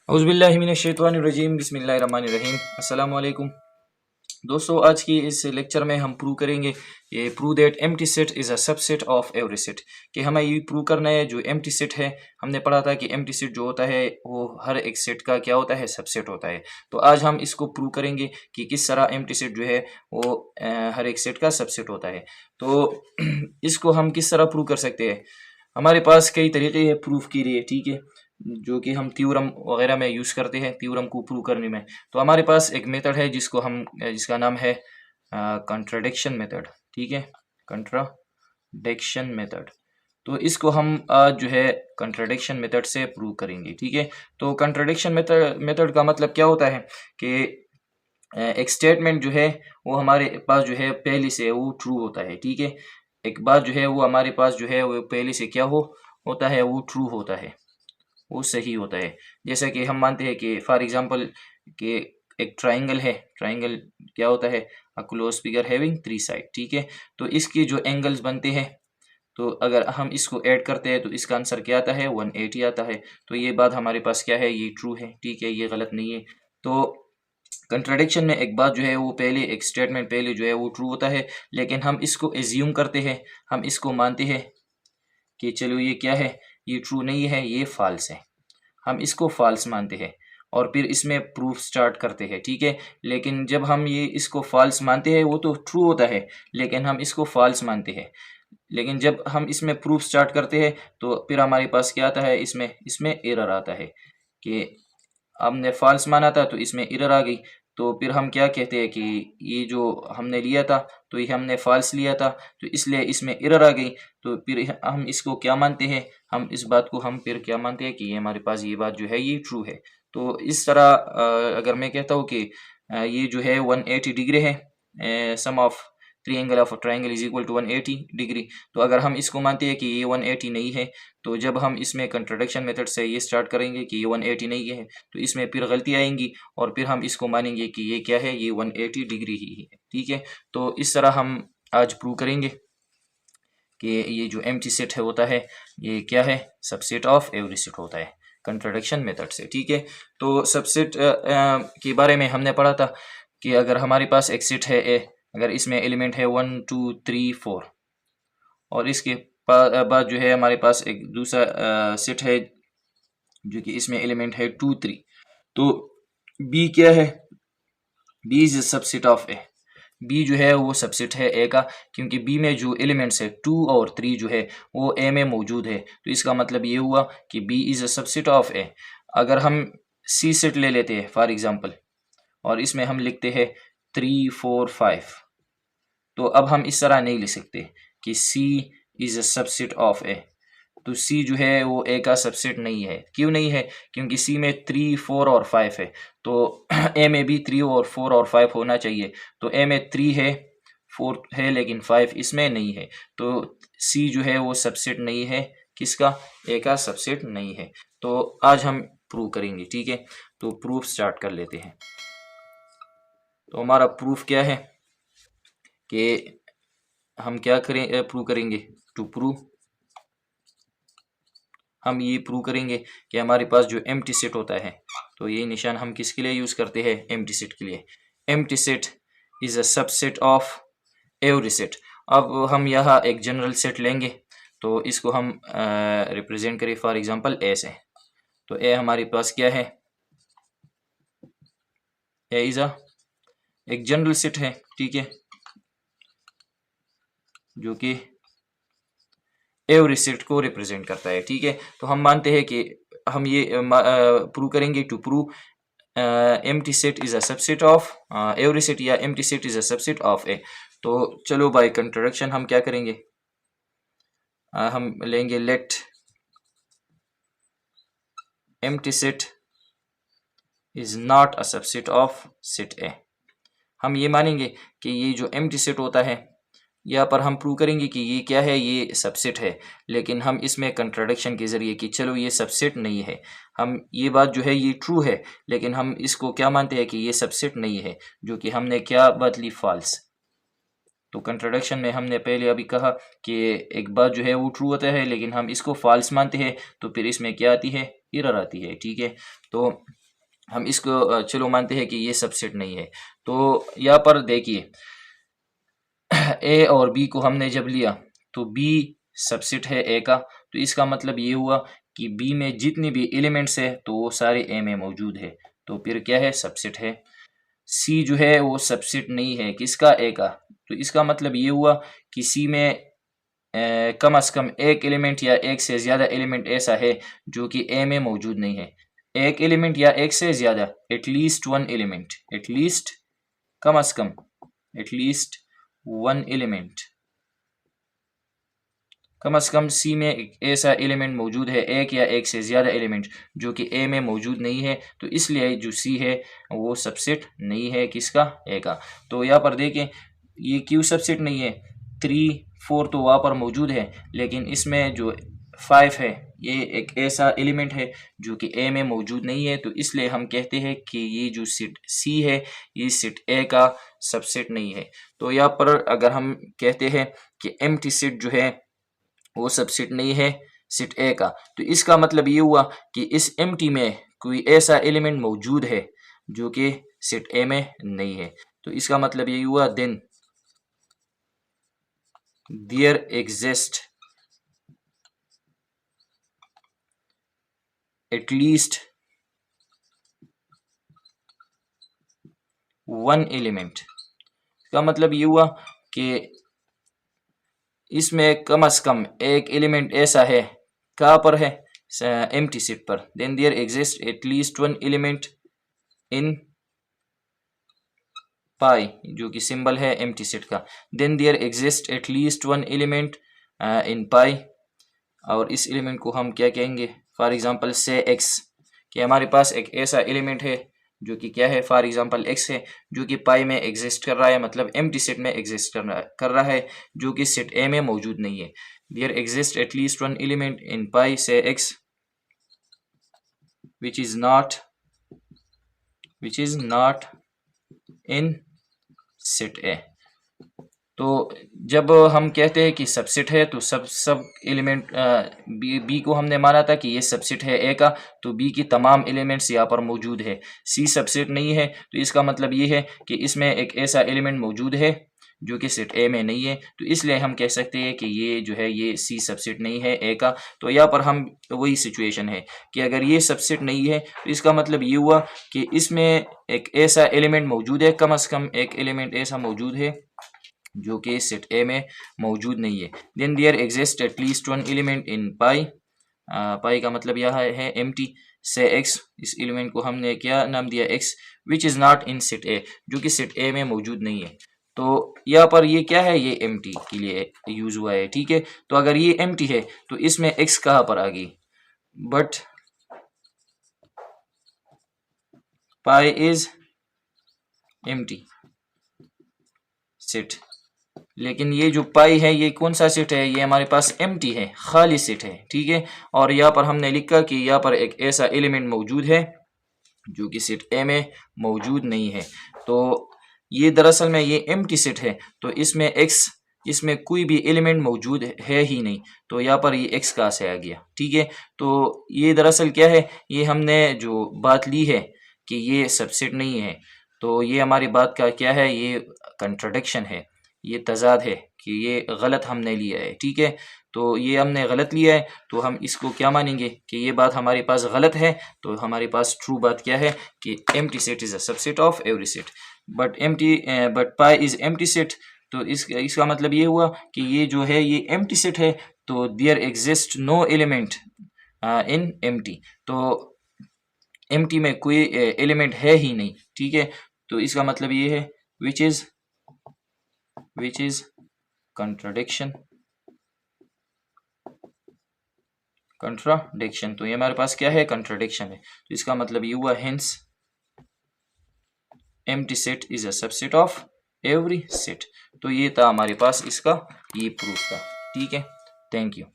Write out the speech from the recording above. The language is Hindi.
औज़ुबिल्लाहिमिनश्शैतानिर्रजीम बिस्मिल्लाहिर्रहमानिर्रहीम। अस्सलाम वालेकुम दोस्तों, आज की इस लेक्चर में हम प्रूव करेंगे ये prove that empty set is a subset of every set, कि हमें ये प्रूव करना है जो एम्प्टी सेट है। हमने पढ़ा था कि एम्प्टी सेट जो होता है वो हर एक सेट का क्या होता है, सबसेट होता है। तो आज हम इसको प्रूव करेंगे कि किस तरह एम्प्टी सेट जो है वो हर एक सेट का सबसेट होता है। तो इसको हम किस तरह प्रूव कर सकते हैं? हमारे पास कई तरीके हैं प्रूफ के लिए, ठीक है, जो कि हम थ्योरम वगैरह में यूज़ करते हैं थ्योरम को प्रूव करने में। तो हमारे पास एक मेथड है जिसका नाम है कंट्राडिक्शन मेथड, ठीक है, कंट्राडिक्शन मेथड। तो इसको हम आज जो है कंट्राडिक्शन मेथड से प्रूव करेंगे, ठीक है। तो कंट्राडिक्शन मेथड का मतलब क्या होता है कि एक स्टेटमेंट जो है वो हमारे पास जो है पहले से वो ट्रू होता है, ठीक है। एक बात जो है वो हमारे पास जो है वो पहले से क्या होता है, वो ट्रू होता है, वो सही होता है। जैसा कि हम मानते हैं कि फॉर एग्जांपल कि एक ट्राइंगल है, ट्राइंगल क्या होता है, a close figure having three side, ठीक है। तो इसके जो एंगल्स बनते हैं, तो अगर हम इसको ऐड करते हैं तो इसका आंसर क्या आता है, 180 आता है। तो ये बात हमारे पास क्या है, ये ट्रू है, ठीक है, ये गलत नहीं है। तो कंट्राडिक्शन में एक बात जो है वो पहले एक स्टेटमेंट पहले जो है वो ट्रू होता है, लेकिन हम इसको एज्यूम करते हैं, हम इसको मानते हैं कि चलो ये क्या है, ये ट्रू नहीं है, ये फॉल्स है। हम इसको फॉल्स मानते हैं और फिर इसमें प्रूफ स्टार्ट करते हैं, ठीक है। लेकिन जब हम ये इसको फॉल्स मानते हैं, वो तो ट्रू होता है लेकिन हम इसको फॉल्स मानते हैं। लेकिन जब हम इसमें प्रूफ स्टार्ट करते हैं तो फिर हमारे पास क्या आता है, इसमें एरर आता है कि हमने फॉल्स माना था तो इसमें एरर आ गई। तो फिर हम क्या कहते हैं कि ये जो हमने लिया था तो ये हमने फॉल्स लिया था, तो इसलिए इसमें एरर आ गई। तो फिर हम इसको क्या मानते हैं, हम इस बात को हम फिर क्या मानते हैं कि ये हमारे पास ये बात जो है ये ट्रू है। तो इस तरह अगर मैं कहता हूँ कि ये जो है 180 डिग्री है, sum of three angle of triangle is equal to 180 degree. तो अगर हम इसको मानते हैं कि ये 180 नहीं है, तो जब हम इसमें कंट्राडिक्शन मेथड से ये स्टार्ट करेंगे कि ये 180 नहीं है, तो इसमें फिर गलती आएंगी और फिर हम इसको मानेंगे कि ये क्या है, ये 180 डिग्री ही है, ठीक है। तो इस तरह हम आज प्रूव करेंगे कि ये जो एम्प्टी सेट है होता है ये क्या है, सबसेट ऑफ एवरी सेट होता है कंट्राडिक्शन मेथड से, ठीक है। तो सबसेट के बारे में हमने पढ़ा था कि अगर हमारे पास एक सेट है ए, अगर इसमें एलिमेंट है 1 2 3 4 और इसके बाद जो है हमारे पास एक दूसरा सेट है जो कि इसमें एलिमेंट है 2 3, तो बी क्या है, B is subset of A. B जो है वो सबसेट है ए का, क्योंकि बी में जो एलिमेंट्स है 2 और 3 जो है वो ए में मौजूद है। तो इसका मतलब ये हुआ कि B is a subset of A. अगर हम सी सेट ले लेते हैं फॉर एग्जांपल और इसमें हम लिखते हैं 3 4 5, तो अब हम इस तरह नहीं लिख सकते कि सी is a subset of A. तो सी जो है वो ए का सबसेट नहीं है। क्यों नहीं है? क्योंकि सी में 3 4 और 5 है, तो ए में भी 3 और 4 और 5 होना चाहिए। तो ए में 3 है 4 है लेकिन 5 इसमें नहीं है, तो सी जो है वो सबसेट नहीं है, किसका, ए का सबसेट नहीं है। तो आज हम प्रूव करेंगे, ठीक है। तो प्रूफ स्टार्ट कर लेते हैं। तो हमारा प्रूफ क्या है कि हम क्या करें, प्रूव करेंगे, टू प्रूव हम ये प्रूव करेंगे कि हमारे पास जो एम्प्टी सेट होता है, तो ये निशान हम किसके लिए यूज़ करते हैं, एम्प्टी सेट के लिए। Empty set is a subset of every set. अब हम यहाँ एक जनरल सेट लेंगे, तो इसको हम रिप्रेजेंट करें फॉर एग्जांपल ए से। तो ए हमारे पास क्या है, ए इज़ अ एक जनरल सेट है, ठीक है, जो कि एवरी सेट को रिप्रेजेंट करता है, ठीक है। तो हम मानते हैं कि हम ये प्रूव करेंगे to prove empty set is a subset of every set, या empty set is a subset of A. तो चलो बाय कंट्रोडक्शन हम क्या करेंगे, हम लेंगे let empty set is not a subset of set A. हम ये मानेंगे कि ये जो एम्प्टी सेट होता है, यहाँ पर हम प्रूव करेंगे कि ये क्या है, ये सबसेट है, लेकिन हम इसमें कंट्राडिक्शन के ज़रिए कि चलो ये सबसेट नहीं है, हम ये बात जो है ये ट्रू है, लेकिन हम इसको क्या मानते हैं कि ये सबसेट नहीं है, जो कि हमने क्या बात ली, फॉल्स। तो कंट्राडिक्शन में हमने पहले अभी कहा कि एक बात जो है वो ट्रू होता है लेकिन हम इसको फॉल्स मानते हैं, तो फिर इसमें क्या आती है, एरर आती है, ठीक है। तो हम इसको चलो मानते हैं कि ये सबसेट नहीं है। तो यहाँ पर देखिए ए और बी को हमने जब लिया तो बी सबसेट है ए का, तो इसका मतलब ये हुआ कि बी में जितने भी एलिमेंट्स है तो वो सारे ए में मौजूद है, तो फिर क्या है, सबसेट है। सी जो है वो सबसेट नहीं है किसका, ए का, तो इसका मतलब ये हुआ कि सी में कम से कम एक एलिमेंट या एक से ज्यादा एलिमेंट ऐसा है जो कि ए में मौजूद नहीं है। एक एलिमेंट या एक से ज्यादा, एटलीस्ट वन एलिमेंट, एटलीस्ट कम से कम, एटलीस्ट वन एलिमेंट, कम से कम सी में एक ऐसा एलिमेंट मौजूद है, एक या एक से ज्यादा एलिमेंट जो कि ए में मौजूद नहीं है, तो इसलिए जो सी है वो सबसेट नहीं है किसका, ए का। तो यहाँ पर देखें ये क्यों सबसेट नहीं है, 3 4 तो वहाँ पर मौजूद है, लेकिन इसमें जो 5 है ये एक ऐसा एलिमेंट है जो कि ए में मौजूद नहीं है, तो इसलिए हम कहते हैं कि ये जो सेट सी है ये सेट ए का सबसेट नहीं है। तो यहाँ पर अगर हम कहते हैं कि एम्प्टी सेट जो है वो सबसेट नहीं है सेट ए का, तो इसका मतलब ये हुआ कि इस एम्प्टी में कोई ऐसा एलिमेंट मौजूद है जो कि सेट ए में नहीं है। तो इसका मतलब ये हुआ then there exist at least one element. इसका मतलब ये हुआ कि इसमें कम से कम एक एलिमेंट ऐसा है, कहाँ पर है, एम्प्टी सेट पर। Then there exist at least one element in pi, जो कि सिंबल है एम्प्टी सेट का। Then there exist at least one element in pi, और इस एलिमेंट को हम क्या कहेंगे, फॉर एग्जांपल से एक्स, कि हमारे पास एक ऐसा एलिमेंट है जो कि क्या है, फॉर एग्जांपल एक्स है, जो कि पाई में एग्जिस्ट कर रहा है, मतलब एम्प्टी सेट में एग्जिस्ट कर रहा है जो कि सेट ए में मौजूद नहीं है। There exist at least one element in pi से x which is not in set A. तो जब हम कहते हैं कि सबसेट है तो सब एलिमेंट बी को हमने माना था कि ये सबसेट है ए का, तो बी की तमाम एलिमेंट्स यहाँ पर मौजूद है। सी सबसेट नहीं है, तो इसका मतलब ये है कि इसमें एक ऐसा एलिमेंट मौजूद है जो कि सेट ए में नहीं है, तो इसलिए हम कह सकते हैं कि ये जो है ये सी सबसेट नहीं है ए का। तो यहाँ पर हम वही सिचुएशन है कि अगर ये सबसेट नहीं है तो इसका मतलब ये हुआ कि इसमें एक ऐसा एलिमेंट मौजूद है, कम से कम एक एलिमेंट ऐसा मौजूद है जो कि सेट ए में मौजूद नहीं है। Then there exist at least one element in pi, pi का मतलब यह है एम्प्टी से एक्स, इस एलिमेंट को हमने क्या नाम दिया, x, which is not in set ए, जो कि सेट ए में मौजूद नहीं है। तो यहाँ पर ये क्या है, ये एम्प्टी के लिए यूज हुआ है, ठीक है। तो अगर ये एम्प्टी है तो इसमें एक्स कहाँ पर आ गई, but pi is empty set, लेकिन ये जो पाई है ये कौन सा सेट है, ये हमारे पास एम्प्टी है, खाली सेट है, ठीक है। और यहाँ पर हमने लिखा कि यहाँ पर एक ऐसा एलिमेंट मौजूद है जो कि सेट ए में मौजूद नहीं है। तो ये दरअसल में ये एम्प्टी सेट है, तो इसमें एक्स, इसमें कोई भी एलिमेंट मौजूद है ही नहीं, तो यहाँ पर ये एक्स कहाँ से आ गया, ठीक है। तो ये दरअसल क्या है, ये हमने जो बात ली है कि ये सबसेट नहीं है, तो ये हमारी बात का क्या है, ये कंट्राडिक्शन है, ये तजाद है कि ये गलत हमने लिया है, ठीक है। तो ये हमने गलत लिया है, तो हम इसको क्या मानेंगे कि ये बात हमारे पास गलत है, तो हमारे पास ट्रू बात क्या है कि empty set is a subset of every set, but pi is empty set. तो इसका मतलब ये हुआ कि ये जो है ये एम्प्टी सेट है, तो there exist no element in empty, तो एम्प्टी में कोई एलिमेंट है ही नहीं, ठीक है। तो इसका मतलब ये है विच इज contradiction, तो ये हमारे पास क्या है, कंट्राडिक्शन है। तो इसका मतलब ये हुआ hence empty set is a subset of every set। तो ये था हमारे पास इसका ये प्रूफ था, ठीक है। Thank you.